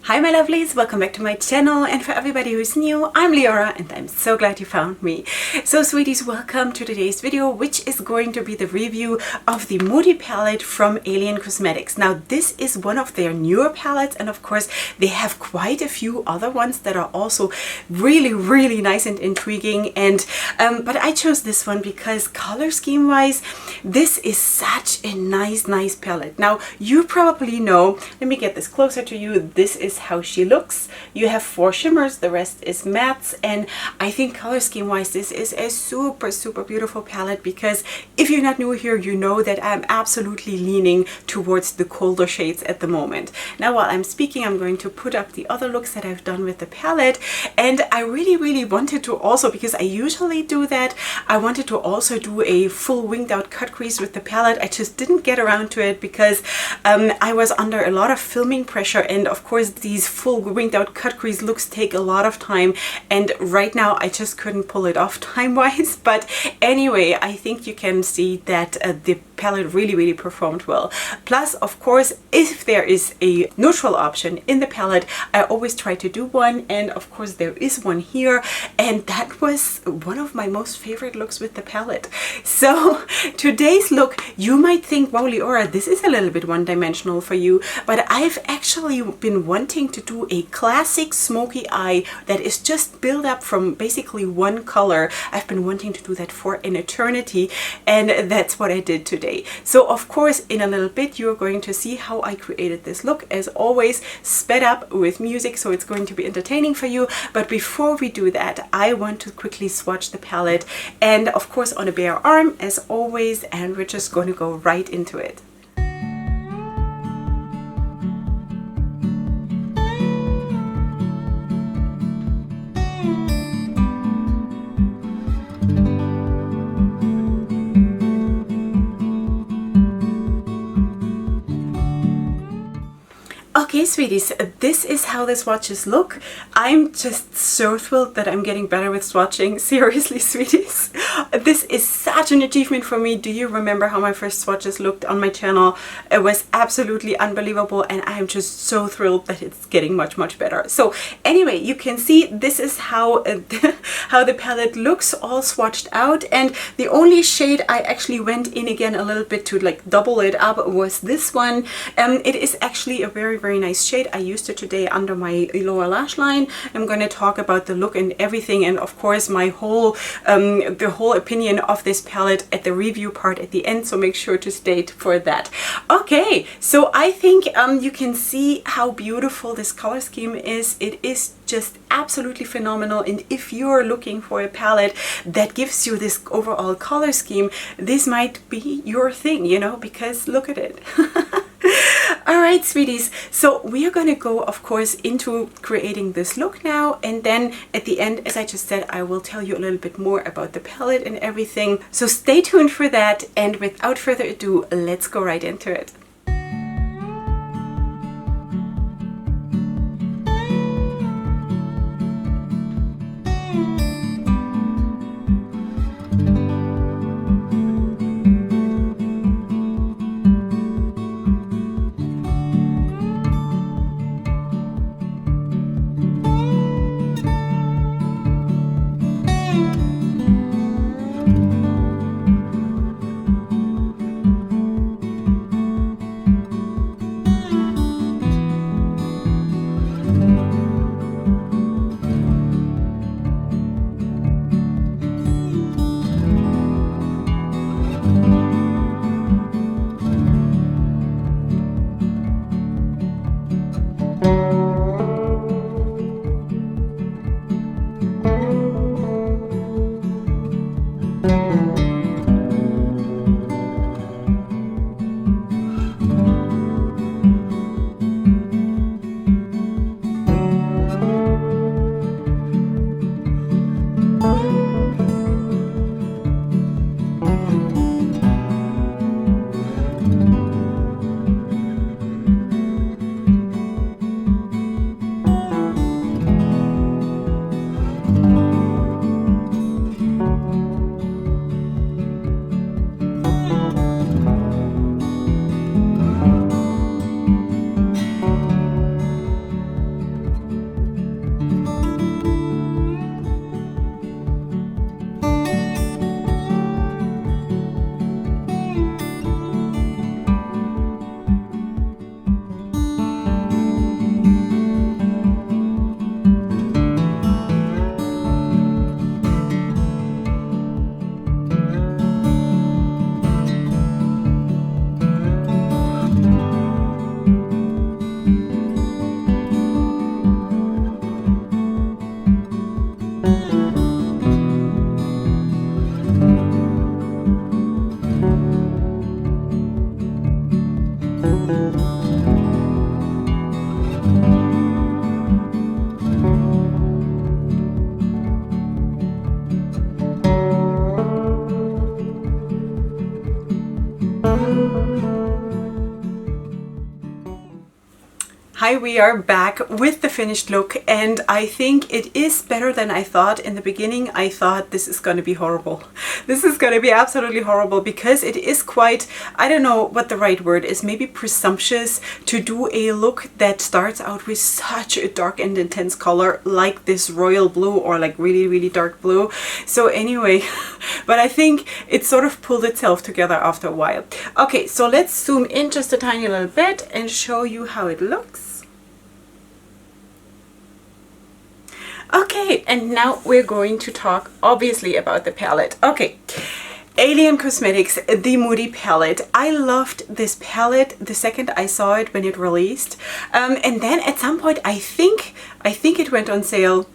Hi my lovelies, welcome back to my channel, and for everybody who's new, I'm Leora and I'm so glad you found me. So sweeties, welcome to today's video, which is going to be the review of the Moody palette from Alien Cosmetics. Now this is one of their newer palettes, and of course they have quite a few other ones that are also really nice and intriguing, and but I chose this one because color scheme wise this is such a nice palette. Now you probably know, let me get this closer to you, this is how she looks. You have 4 shimmers, the rest is mattes, and I think color scheme wise this is a super beautiful palette, because if you're not new here, you know that I'm absolutely leaning towards the colder shades at the moment. Now while I'm speaking, I'm going to put up the other looks that I've done with the palette, and I really wanted to also, because I usually do that, I wanted to also do a full winged out cut crease with the palette. I just didn't get around to it because I was under a lot of filming pressure, and of course these full winged out cut crease looks take a lot of time, and right now I just couldn't pull it off time wise. But anyway, I think you can see that the palette really performed well. Plus of course, if there is a neutral option in the palette, I always try to do one, and of course there is one here, and that was one of my most favorite looks with the palette. So today's look, you might think, wow Leora, this is a little bit one-dimensional for you, but I've actually been wanting to do a classic smoky eye that is just built up from basically one color. I've been wanting to do that for an eternity, and that's what I did today. So of course in a little bit you're going to see how I created this look, as always sped up with music, so it's going to be entertaining for you. But before we do that, I want to quickly swatch the palette, and of course on a bare arm as always, and we're just going to go right into it. Okay sweeties, this is how the swatches look. I'm just so thrilled that I'm getting better with swatching. Seriously sweeties, this is such an achievement for me. Do you remember how my first swatches looked on my channel? It was absolutely unbelievable, and I'm just so thrilled that it's getting much better. So anyway, you can see this is how how the palette looks all swatched out, and the only shade I actually went in again a little bit to like double it up was this one. It is actually a very nice shade. I used it today under my lower lash line. I'm going to talk about the look and everything, and of course my whole the whole opinion of this palette at the review part at the end, so make sure to stay for that. Okay, so I think you can see how beautiful this color scheme is. It is just absolutely phenomenal, and if you're looking for a palette that gives you this overall color scheme, this might be your thing, you know, because look at it. Alright sweeties, so we are going to go of course into creating this look now, and then at the end, as I just said, I will tell you a little bit more about the palette and everything. So stay tuned for that, and without further ado, let's go right into it. Hi, we are back with the finished look, and I think it is better than I thought. In the beginning, I thought this is going to be horrible. This is going to be absolutely horrible because it is quite, I don't know what the right word is, maybe presumptuous to do a look that starts out with such a dark and intense color like this royal blue or like really dark blue. So anyway, but I think it sort of pulled itself together after a while. Okay, so let's zoom in just a tiny little bit and show you how it looks. Okay, and now we're going to talk obviously about the palette. Okay, Alien Cosmetics, the Moody Palette. I loved this palette the second I saw it when it released. And then at some point, I think it went on sale.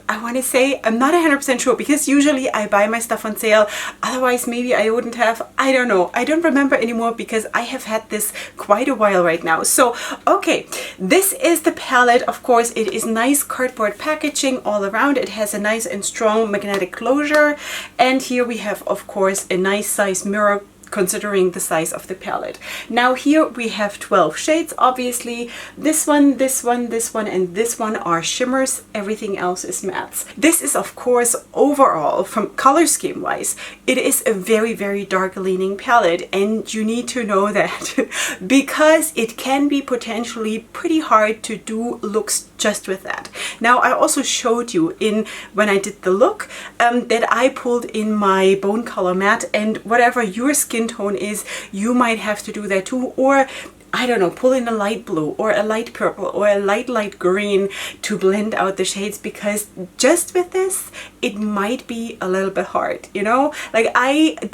I want to say, I'm not 100% sure because usually I buy my stuff on sale. Otherwise, maybe I wouldn't have. I don't know. I don't remember anymore because I have had this quite a while right now. So, okay, this is the palette. Of course, it is nice cardboard packaging all around. It has a nice and strong magnetic closure. And here we have, of course, a nice size mirror considering the size of the palette. Now here we have 12 shades, obviously. This one, this one, this one, and this one are shimmers. Everything else is mattes. This is, of course, overall, from color scheme wise, it is a very dark leaning palette, and you need to know that because it can be potentially pretty hard to do looks just with that. Now I also showed you when I did the look that I pulled in my bone color matte, and whatever your skin tone is, you might have to do that too, or I don't know, pull in a light blue or a light purple or a light green to blend out the shades, because just with this it might be a little bit hard, you know? Like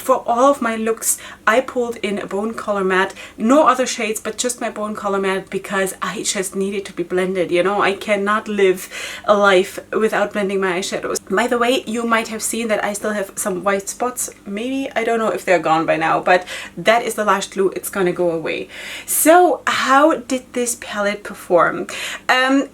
for all of my looks, I pulled in a bone color matte, no other shades but just my bone color matte, because I just needed to be blended, you know? I cannot live a life without blending my eyeshadows. By the way, you might have seen that I still have some white spots. Maybe, I don't know if they're gone by now, but that is the last glue. It's gonna go away. So how did this palette perform?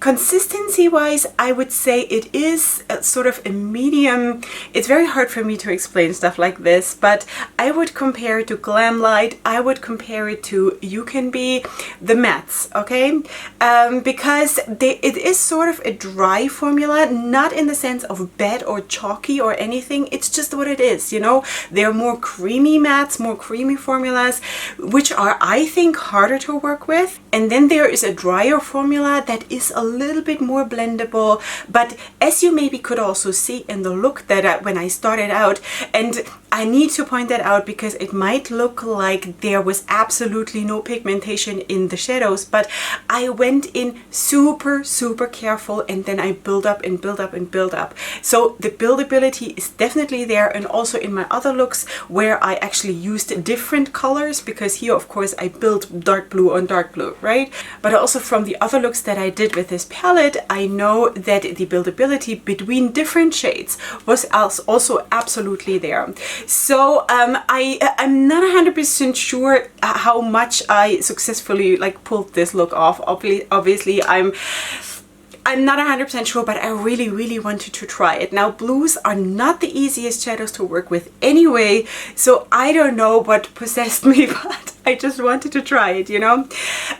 Consistency wise, I would say it is sort of a medium. It's very hard for me to explain stuff like this, but I would compare it to Glam Light. I would compare it to You Can Be, the mattes, okay? Because it is sort of a dry formula, not in the sense of bad or chalky or anything. It's just what it is, you know? They're more creamy mattes, more creamy formulas, which are, I think, harder to work with. And then there is a drier formula that is a little bit more blendable, but as you maybe could also see in the look that when I started out, and I need to point that out because it might look like there was absolutely no pigmentation in the shadows, but I went in super careful, and then I build up and build up and build up. So the buildability is definitely there, and also in my other looks where I actually used different colors, because here of course I built dark blue on dark blue, right? But also from the other looks that I did with this palette, I know that the buildability between different shades was also absolutely there. So I'm not 100% sure how much I successfully like pulled this look off. Obviously I'm not 100% sure, but I really wanted to try it. Now, blues are not the easiest shadows to work with anyway, so I don't know what possessed me, but I just wanted to try it, you know?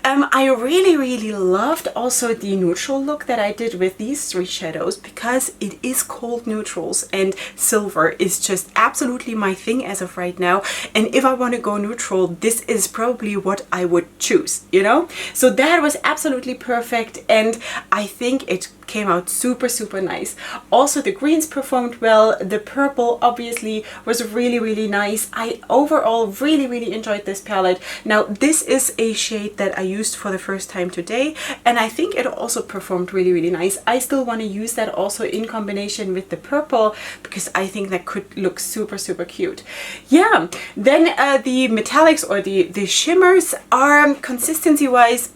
I really loved also the neutral look that I did with these three shadows, because it is cold neutrals, and silver is just absolutely my thing as of right now. And if I want to go neutral, this is probably what I would choose, you know? So that was absolutely perfect, and I think it came out super nice. Also, the greens performed well. The purple obviously was really nice. I overall really enjoyed this palette. Now, this is a shade that I used for the first time today, and I think it also performed really nice. I still want to use that also in combination with the purple, because I think that could look super cute. Yeah, then the metallics or the shimmers are consistency wise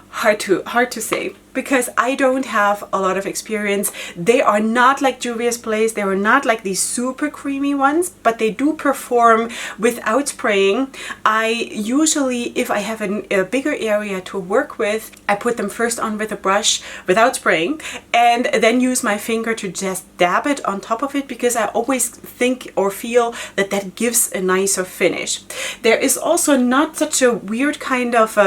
hard to say. because I don't have a lot of experience. They are not like Juvia's Place. They are not like these super creamy ones, but they do perform without spraying. I usually, if I have a bigger area to work with, I put them first on with a brush without spraying and then use my finger to just dab it on top of it, because I always think or feel that that gives a nicer finish. There is also not such a weird kind of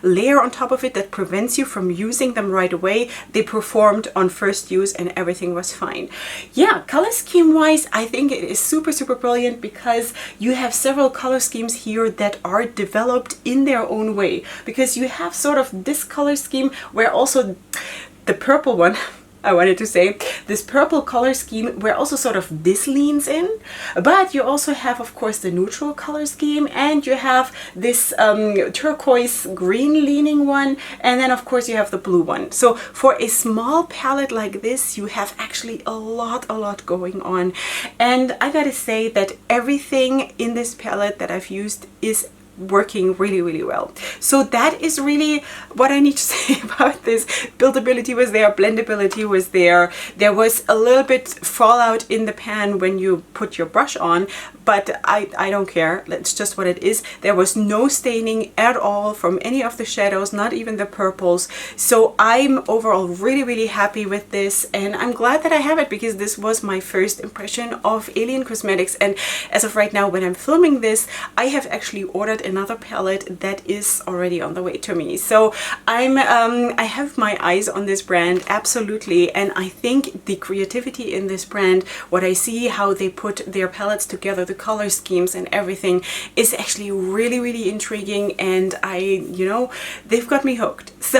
layer on top of it that prevents you from using them right away. They performed on first use and everything was fine. Yeah, color scheme wise, I think it is super, super brilliant, because you have several color schemes here that are developed in their own way, because you have sort of this color scheme where also the purple one, I wanted to say, this purple color scheme where also sort of this leans in, but you also have, of course, the neutral color scheme, and you have this turquoise green leaning one, and then of course you have the blue one. So for a small palette like this, you have actually a lot going on, and I gotta say that everything in this palette that I've used is working really well. So that is really what I need to say about this. Buildability was there, blendability was there. There was a little bit fallout in the pan when you put your brush on, but I don't care. That's just what it is. There was no staining at all from any of the shadows, not even the purples. So I'm overall really happy with this, and I'm glad that I have it, because this was my first impression of Alien Cosmetics. And as of right now, when I'm filming this, I have actually ordered another palette that is already on the way to me. So I have my eyes on this brand, absolutely, and I think the creativity in this brand, what I see how they put their palettes together, the color schemes and everything, is actually really intriguing, and they've got me hooked. So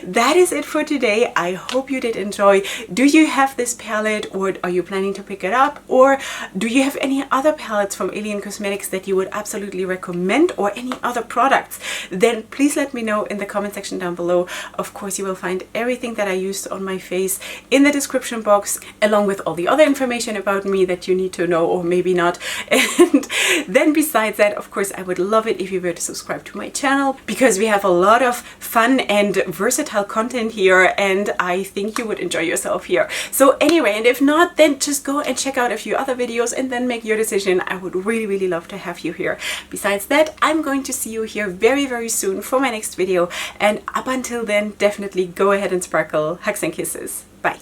that is it for today. I hope you did enjoy. Do you have this palette, or are you planning to pick it up, or do you have any other palettes from Alien Cosmetics that you would absolutely recommend, or any other products? Then please let me know in the comment section down below. Of course, you will find everything that I used on my face in the description box, along with all the other information about me that you need to know, or maybe not. And then besides that, of course, I would love it if you were to subscribe to my channel, because we have a lot of fun and versatile content here, and I think you would enjoy yourself here. So anyway, and if not, then just go and check out a few other videos and then make your decision. I would really love to have you here. Besides that, I'm going to see you here very soon for my next video, and up until then, definitely go ahead and sparkle. Hugs and kisses. Bye.